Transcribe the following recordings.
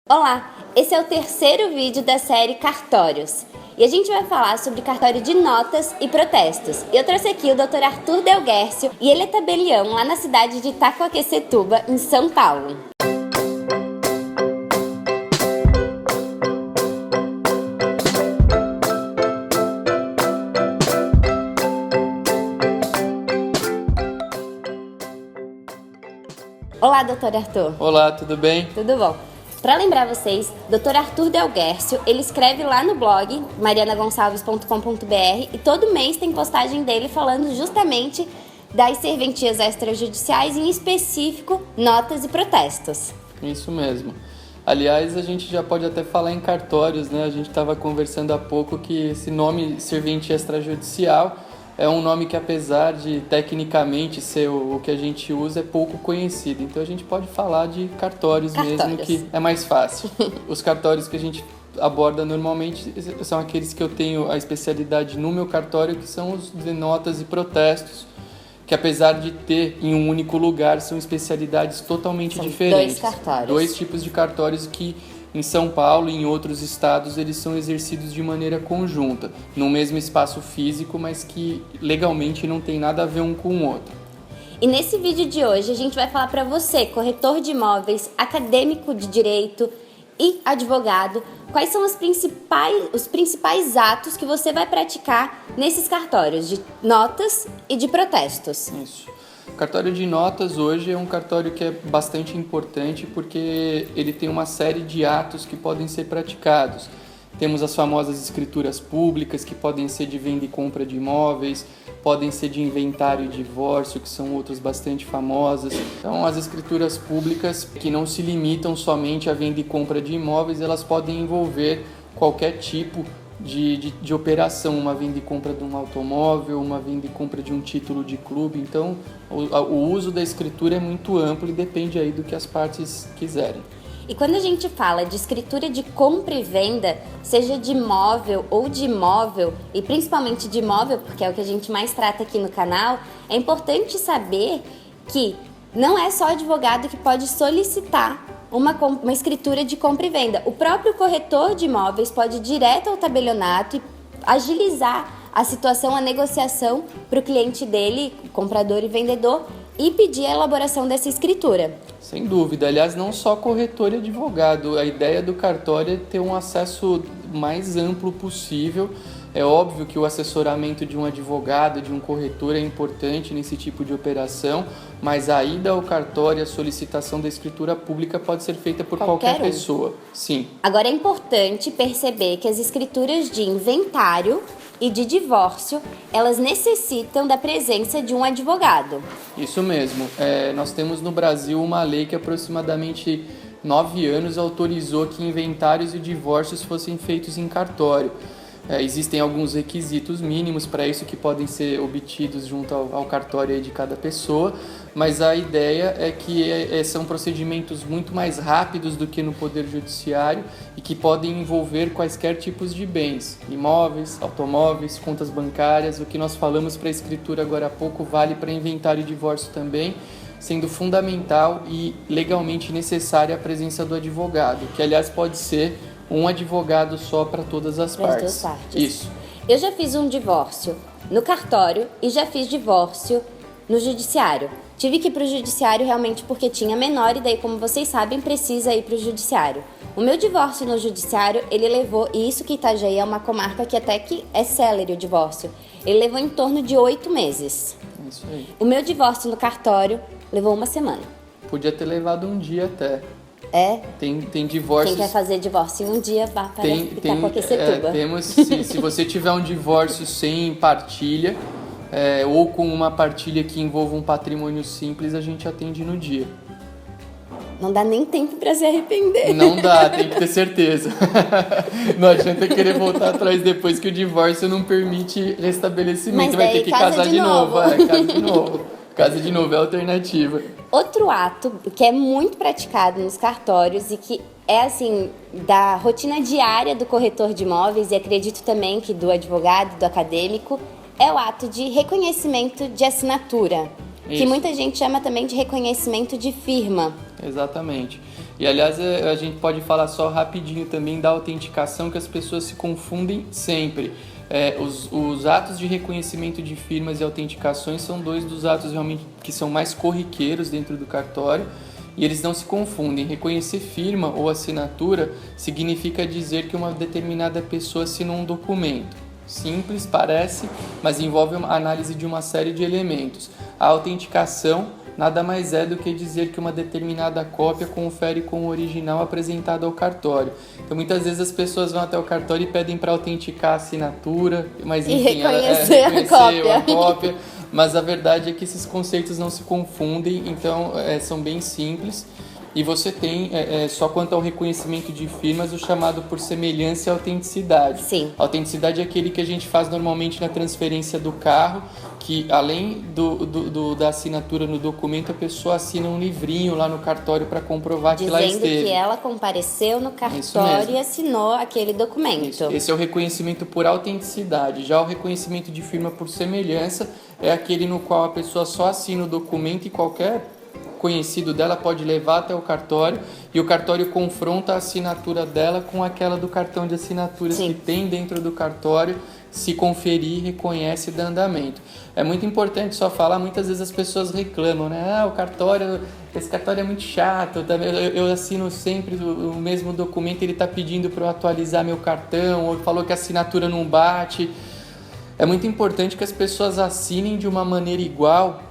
Olá, esse é o terceiro vídeo da série Cartórios. E a gente vai falar sobre cartório de notas e protestos. Eu trouxe aqui o Dr. Arthur Delguercio e ele é tabelião lá na cidade de Itacoaquecetuba, em São Paulo. Olá, Dr. Arthur. Olá, tudo bem? Tudo bom? Para lembrar vocês, Dr. Arthur Delguercio, ele escreve lá no blog marianagonçalves.com.br e todo mês tem postagem dele falando justamente das serventias extrajudiciais, em específico, notas e protestos. Isso mesmo. Aliás, a gente já pode até falar em cartórios, né? A gente estava conversando há pouco que esse nome serventia extrajudicial é um nome que, apesar de tecnicamente ser o que a gente usa, é pouco conhecido. Então a gente pode falar de cartórios mesmo, que é mais fácil. Os cartórios que a gente aborda normalmente são aqueles que eu tenho a especialidade no meu cartório, que são os de notas e protestos, que apesar de ter em um único lugar, são especialidades totalmente diferentes. Dois cartórios. Dois tipos de cartórios que em São Paulo e em outros estados eles são exercidos de maneira conjunta, no mesmo espaço físico, mas que legalmente não tem nada a ver um com o outro. E nesse vídeo de hoje a gente vai falar para você, corretor de imóveis, acadêmico de direito e advogado, quais são os principais atos que você vai praticar nesses cartórios de notas e de protestos. Isso. O cartório de notas hoje é um cartório que é bastante importante porque ele tem uma série de atos que podem ser praticados. Temos as famosas escrituras públicas, que podem ser de venda e compra de imóveis, podem ser de inventário e divórcio, que são outras bastante famosas. Então, as escrituras públicas, que não se limitam somente à venda e compra de imóveis, elas podem envolver qualquer tipo de operação, uma venda e compra de um automóvel, uma venda e compra de um título de clube. Então, o uso da escritura é muito amplo e depende aí do que as partes quiserem. E quando a gente fala de escritura de compra e venda, seja de imóvel ou de imóvel, e principalmente de imóvel, porque é o que a gente mais trata aqui no canal, é importante saber que não é só advogado que pode solicitar uma escritura de compra e venda. O próprio corretor de imóveis pode ir direto ao tabelionato e agilizar a situação, a negociação para o cliente dele, comprador e vendedor, e pedir a elaboração dessa escritura. Sem dúvida. Aliás, não só corretor e advogado. A ideia do cartório é ter um acesso mais amplo possível. É óbvio que o assessoramento de um advogado, de um corretor é importante nesse tipo de operação, mas a ida ao cartório, a solicitação da escritura pública pode ser feita por qualquer pessoa. Sim. Agora é importante perceber que as escrituras de inventário e de divórcio, elas necessitam da presença de um advogado. Isso mesmo. Nós temos no Brasil uma lei que aproximadamente 9 anos autorizou que inventários e divórcios fossem feitos em cartório. Existem alguns requisitos mínimos para isso que podem ser obtidos junto ao cartório aí de cada pessoa, mas a ideia é que são procedimentos muito mais rápidos do que no Poder Judiciário e que podem envolver quaisquer tipos de bens, imóveis, automóveis, contas bancárias. O que nós falamos para a escritura agora há pouco vale para inventário e divórcio também, sendo fundamental e legalmente necessária a presença do advogado, que aliás pode ser um advogado só para todas as partes. Isso. Eu já fiz um divórcio no cartório e já fiz divórcio no judiciário. Tive que ir para o judiciário realmente porque tinha menor e daí, como vocês sabem, precisa ir para o judiciário. O meu divórcio no judiciário, ele levou, e isso que Itajaí é uma comarca que até que é célere o divórcio, ele levou em torno de 8 meses. Isso aí. O meu divórcio no cartório levou 1 semana. Podia ter levado um dia até. Tem divórcios. Quem quer fazer divórcio em um dia, vá para Itacoaquecetuba. Se você tiver um divórcio sem partilha, ou com uma partilha que envolva um patrimônio simples, a gente atende no dia. Não dá nem tempo para se arrepender. Não dá, tem que ter certeza. Não adianta querer voltar atrás depois que o divórcio não permite restabelecimento. Vai ter que casar de novo. Casa de novo. Casa de novo é a alternativa. Outro ato que é muito praticado nos cartórios e que é assim da rotina diária do corretor de imóveis, e acredito também que do advogado, do acadêmico, é o ato de reconhecimento de assinatura. Isso. Que muita gente chama também de reconhecimento de firma. Exatamente. E, aliás, a gente pode falar só rapidinho também da autenticação, que as pessoas se confundem sempre. Os atos de reconhecimento de firmas e autenticações são dois dos atos realmente que são mais corriqueiros dentro do cartório, e eles não se confundem. Reconhecer firma ou assinatura significa dizer que uma determinada pessoa assinou um documento. Simples, parece, mas envolve uma análise de uma série de elementos. A autenticação nada mais é do que dizer que uma determinada cópia confere com o original apresentado ao cartório. Então, muitas vezes as pessoas vão até o cartório e pedem para autenticar a assinatura, mas enfim, reconhecer a cópia. Mas a verdade é que esses conceitos não se confundem, então são bem simples. E você tem, só quanto ao reconhecimento de firmas, o chamado por semelhança e autenticidade. Sim. A autenticidade é aquele que a gente faz normalmente na transferência do carro, que além da assinatura no documento, a pessoa assina um livrinho lá no cartório para comprovar que lá esteve. Dizendo que ela compareceu no cartório e assinou aquele documento. Isso. Esse é o reconhecimento por autenticidade. Já o reconhecimento de firma por semelhança é aquele no qual a pessoa só assina o documento e qualquer conhecido dela pode levar até o cartório e o cartório confronta a assinatura dela com aquela do cartão de assinaturas que tem dentro do cartório, se conferir, reconhece e dá andamento. É muito importante só falar, muitas vezes as pessoas reclamam, né? Esse cartório é muito chato, eu assino sempre o mesmo documento, ele está pedindo para eu atualizar meu cartão, ou falou que a assinatura não bate. É muito importante que as pessoas assinem de uma maneira igual,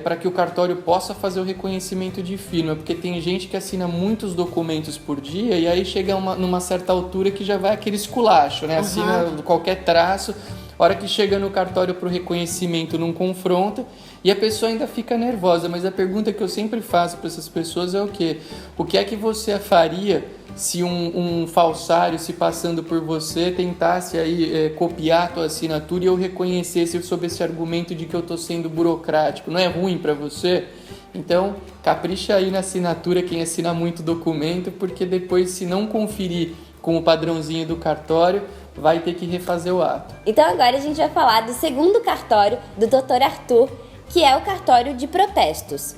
para que o cartório possa fazer o reconhecimento de firma, porque tem gente que assina muitos documentos por dia e aí chega numa certa altura que já vai aquele esculacho, né? Assina qualquer traço, a hora que chega no cartório para o reconhecimento não confronta e a pessoa ainda fica nervosa. Mas a pergunta que eu sempre faço para essas pessoas é o quê? O que é que você faria se um falsário se passando por você tentasse aí copiar a tua assinatura e eu reconhecesse sob esse argumento de que eu estou sendo burocrático? Não é ruim para você? Então, capricha aí na assinatura quem assina muito documento, porque depois, se não conferir com o padrãozinho do cartório, vai ter que refazer o ato. Então agora a gente vai falar do segundo cartório do Dr. Arthur, que é o cartório de protestos.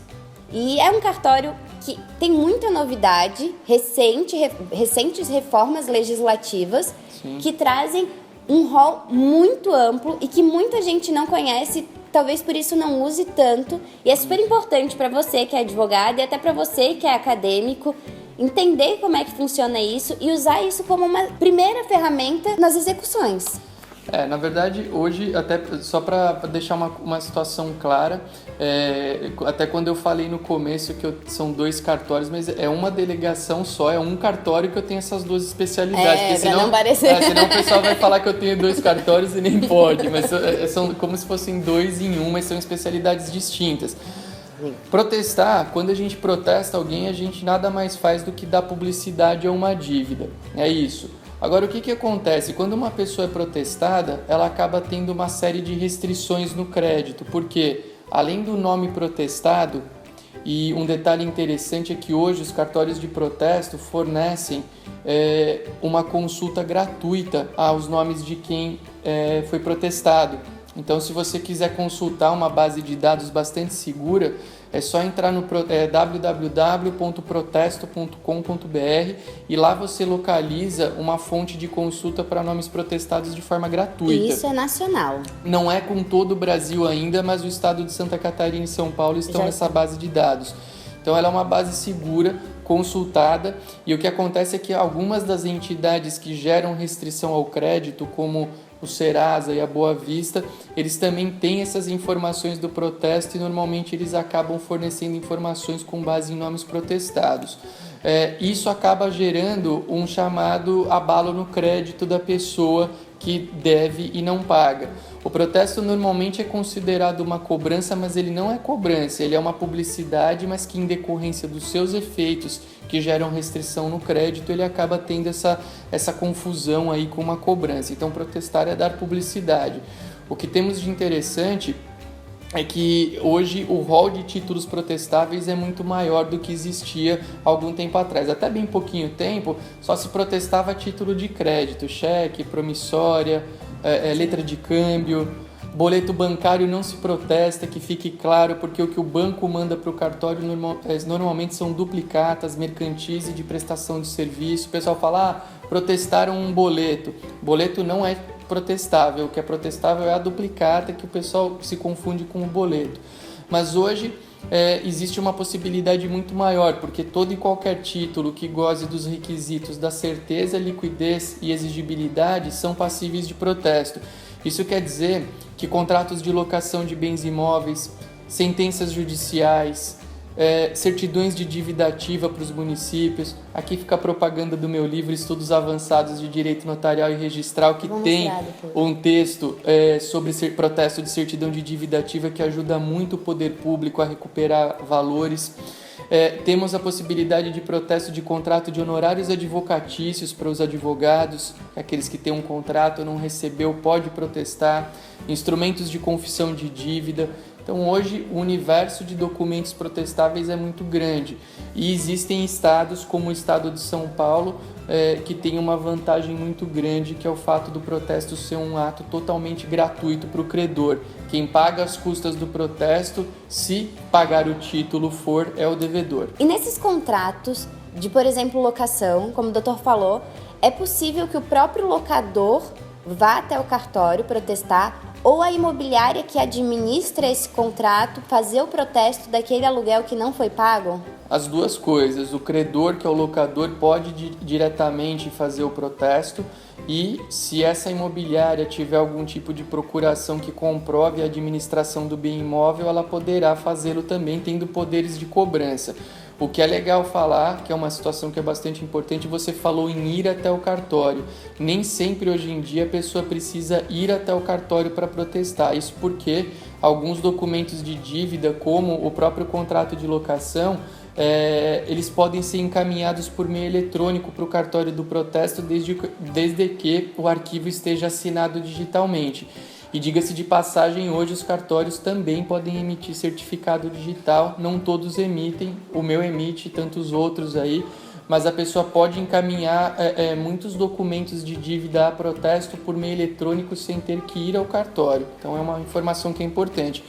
E é um cartório que tem muita novidade, recentes reformas legislativas que trazem um rol muito amplo e que muita gente não conhece, talvez por isso não use tanto. E é super importante para você que é advogado e até para você que é acadêmico entender como é que funciona isso e usar isso como uma primeira ferramenta nas execuções. Na verdade, hoje, até só para deixar uma situação clara, até quando eu falei no começo que são 2 cartórios, mas é uma delegação só, é um cartório que eu tenho essas 2 especialidades. Porque senão, não parecer. Senão o pessoal vai falar que eu tenho 2 cartórios e nem pode, mas são como se fossem 2 em 1, mas são especialidades distintas. Protestar, quando a gente protesta alguém, a gente nada mais faz do que dar publicidade a uma dívida, é isso. Agora, o que acontece? Quando uma pessoa é protestada, ela acaba tendo uma série de restrições no crédito, porque além do nome protestado, e um detalhe interessante é que hoje os cartórios de protesto fornecem uma consulta gratuita aos nomes de quem foi protestado. Então, se você quiser consultar uma base de dados bastante segura, é só entrar no www.protesto.com.br e lá você localiza uma fonte de consulta para nomes protestados de forma gratuita. E isso é nacional. Não é com todo o Brasil ainda, mas o estado de Santa Catarina e São Paulo estão nessa base de dados. Então, ela é uma base segura, consultada, e o que acontece é que algumas das entidades que geram restrição ao crédito, como o Serasa e a Boa Vista, eles também têm essas informações do protesto e normalmente eles acabam fornecendo informações com base em nomes protestados. Isso acaba gerando um chamado abalo no crédito da pessoa que deve e não paga. O protesto normalmente é considerado uma cobrança, mas ele não é cobrança, ele é uma publicidade, mas que em decorrência dos seus efeitos que geram restrição no crédito, ele acaba tendo essa confusão aí com uma cobrança. Então, protestar é dar publicidade. O que temos de interessante é que hoje o rol de títulos protestáveis é muito maior do que existia algum tempo atrás. Até bem pouquinho tempo, só se protestava título de crédito, cheque, promissória, letra de câmbio. Boleto bancário não se protesta, que fique claro, porque o que o banco manda para o cartório normalmente são duplicatas, mercantis e de prestação de serviço. O pessoal fala, protestaram um boleto. Boleto não é protestável, o que é protestável é a duplicata, que o pessoal se confunde com o boleto. Mas hoje existe uma possibilidade muito maior, porque todo e qualquer título que goze dos requisitos da certeza, liquidez e exigibilidade são passíveis de protesto. Isso quer dizer que contratos de locação de bens imóveis, sentenças judiciais, certidões de dívida ativa para os municípios. Aqui fica a propaganda do meu livro Estudos Avançados de Direito Notarial e Registral, que tem um texto sobre protesto de certidão de dívida ativa que ajuda muito o poder público a recuperar valores. Temos a possibilidade de protesto de contrato de honorários advocatícios para os advogados, aqueles que têm um contrato e não recebeu, pode protestar, instrumentos de confissão de dívida. Então hoje o universo de documentos protestáveis é muito grande e existem estados como o estado de São Paulo que tem uma vantagem muito grande, que é o fato do protesto ser um ato totalmente gratuito para o credor. Quem paga as custas do protesto, se pagar o título é o devedor. E nesses contratos de, por exemplo, locação, como o doutor falou, é possível que o próprio locador vá até o cartório protestar ou a imobiliária que administra esse contrato fazer o protesto daquele aluguel que não foi pago? As duas coisas. O credor, que é o locador, pode diretamente fazer o protesto, e se essa imobiliária tiver algum tipo de procuração que comprove a administração do bem imóvel, ela poderá fazê-lo também, tendo poderes de cobrança. O que é legal falar, que é uma situação que é bastante importante, você falou em ir até o cartório. Nem sempre hoje em dia a pessoa precisa ir até o cartório para protestar. Isso porque alguns documentos de dívida, como o próprio contrato de locação, eles podem ser encaminhados por meio eletrônico para o cartório do protesto desde que o arquivo esteja assinado digitalmente. E diga-se de passagem, hoje os cartórios também podem emitir certificado digital, não todos emitem, o meu emite, tantos outros aí, mas a pessoa pode encaminhar muitos documentos de dívida a protesto por meio eletrônico sem ter que ir ao cartório. Então é uma informação que é importante.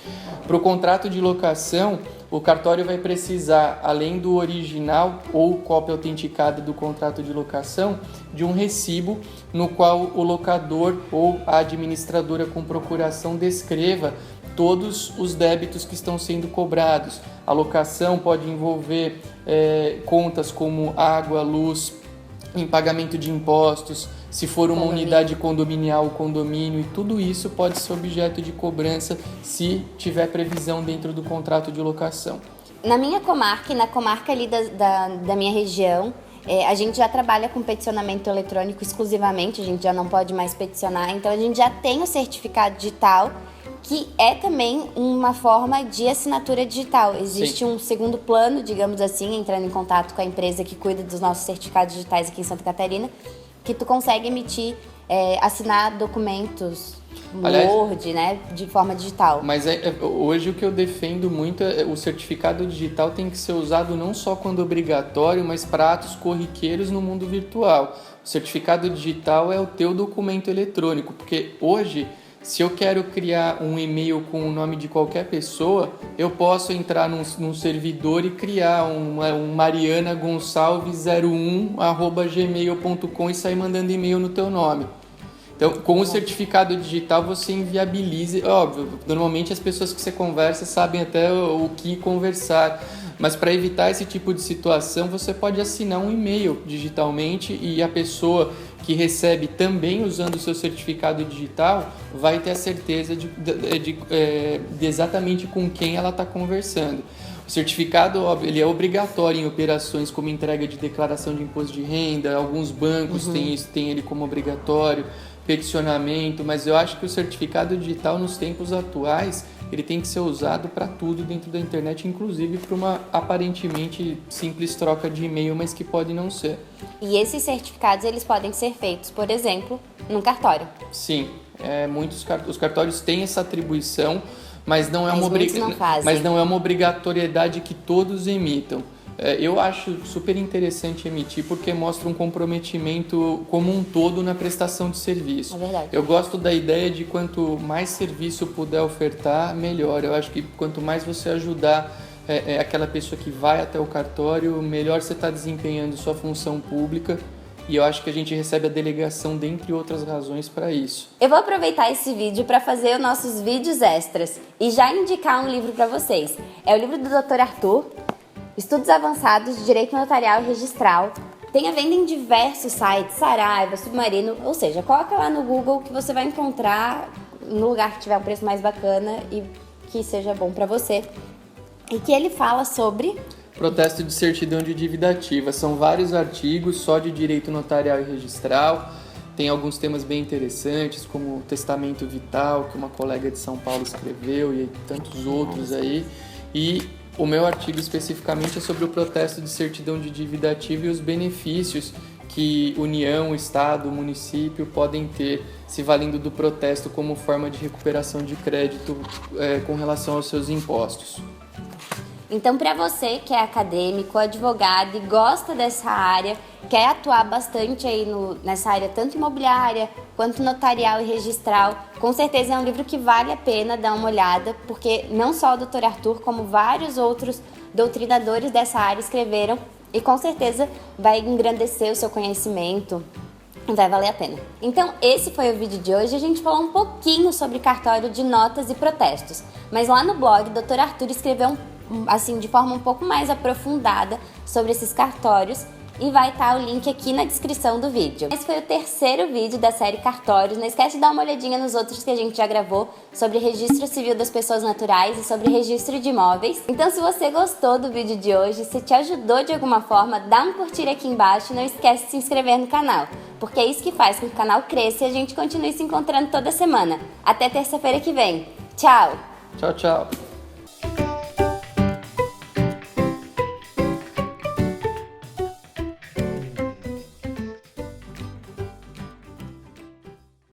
Para o contrato de locação, o cartório vai precisar, além do original ou cópia autenticada do contrato de locação, de um recibo no qual o locador ou a administradora com procuração descreva todos os débitos que estão sendo cobrados. A locação pode envolver contas como água, luz, em pagamento de impostos, se for uma unidade condominial, o condomínio, e tudo isso pode ser objeto de cobrança se tiver previsão dentro do contrato de locação. Na minha comarca e na comarca ali da minha região, a gente já trabalha com peticionamento eletrônico exclusivamente, a gente já não pode mais peticionar, então a gente já tem o certificado digital, que é também uma forma de assinatura digital. Existe um segundo plano, digamos assim, entrando em contato com a empresa que cuida dos nossos certificados digitais aqui em Santa Catarina, que tu consegue emitir, assinar documentos Word, né, de forma digital. Mas hoje o que eu defendo muito o certificado digital tem que ser usado não só quando obrigatório, mas para atos corriqueiros no mundo virtual. O certificado digital é o teu documento eletrônico, porque hoje, se eu quero criar um e-mail com o nome de qualquer pessoa, eu posso entrar num servidor e criar um Mariana Gonçalves 01@gmail.com e sair mandando e-mail no teu nome. Então, com o certificado digital você inviabiliza, óbvio, normalmente as pessoas que você conversa sabem até o que conversar, mas para evitar esse tipo de situação, você pode assinar um e-mail digitalmente e a pessoa que recebe também usando o seu certificado digital vai ter a certeza de exatamente com quem ela está conversando. O certificado ele é obrigatório em operações como entrega de declaração de imposto de renda, alguns bancos têm ele como obrigatório, peticionamento, mas eu acho que o certificado digital nos tempos atuais ele tem que ser usado para tudo dentro da internet, inclusive para uma aparentemente simples troca de e-mail, mas que pode não ser. E esses certificados eles podem ser feitos, por exemplo, num cartório? Sim, os cartórios têm essa atribuição, mas não é uma obrigatoriedade que todos emitam. Eu acho super interessante emitir porque mostra um comprometimento como um todo na prestação de serviço. É verdade. Eu gosto da ideia de quanto mais serviço puder ofertar, melhor. Eu acho que quanto mais você ajudar aquela pessoa que vai até o cartório, melhor você está desempenhando sua função pública. E eu acho que a gente recebe a delegação, dentre outras razões, para isso. Eu vou aproveitar esse vídeo para fazer os nossos vídeos extras e já indicar um livro para vocês. É o livro do Dr. Arthur, Estudos Avançados de Direito Notarial e Registral. Tem a venda em diversos sites, Saraiva, Submarino, ou seja, coloca lá no Google que você vai encontrar no lugar que tiver um preço mais bacana e que seja bom para você. E que ele fala sobre... Protesto de certidão de dívida ativa. São vários artigos só de direito notarial e registral. Tem alguns temas bem interessantes, como o testamento vital, que uma colega de São Paulo escreveu, e tantos outros aí. E o meu artigo especificamente é sobre o protesto de certidão de dívida ativa e os benefícios que União, Estado, município podem ter se valendo do protesto como forma de recuperação de crédito com relação aos seus impostos. Então, para você que é acadêmico, advogado e gosta dessa área, quer atuar bastante aí nessa área, tanto imobiliária quanto notarial e registral, com certeza é um livro que vale a pena dar uma olhada, porque não só o Dr. Arthur, como vários outros doutrinadores dessa área escreveram e com certeza vai engrandecer o seu conhecimento e vai valer a pena. Então, esse foi o vídeo de hoje. A gente falou um pouquinho sobre cartório de notas e protestos, mas lá no blog, o Dr. Arthur escreveu assim, de forma um pouco mais aprofundada sobre esses cartórios e vai estar o link aqui na descrição do vídeo. Esse foi o terceiro vídeo da série Cartórios. Não esquece de dar uma olhadinha nos outros que a gente já gravou sobre registro civil das pessoas naturais e sobre registro de imóveis. Então, se você gostou do vídeo de hoje, se te ajudou de alguma forma, dá um curtir aqui embaixo e não esquece de se inscrever no canal, porque é isso que faz com que o canal cresça e a gente continue se encontrando toda semana. Até terça-feira que vem. Tchau! Tchau, tchau!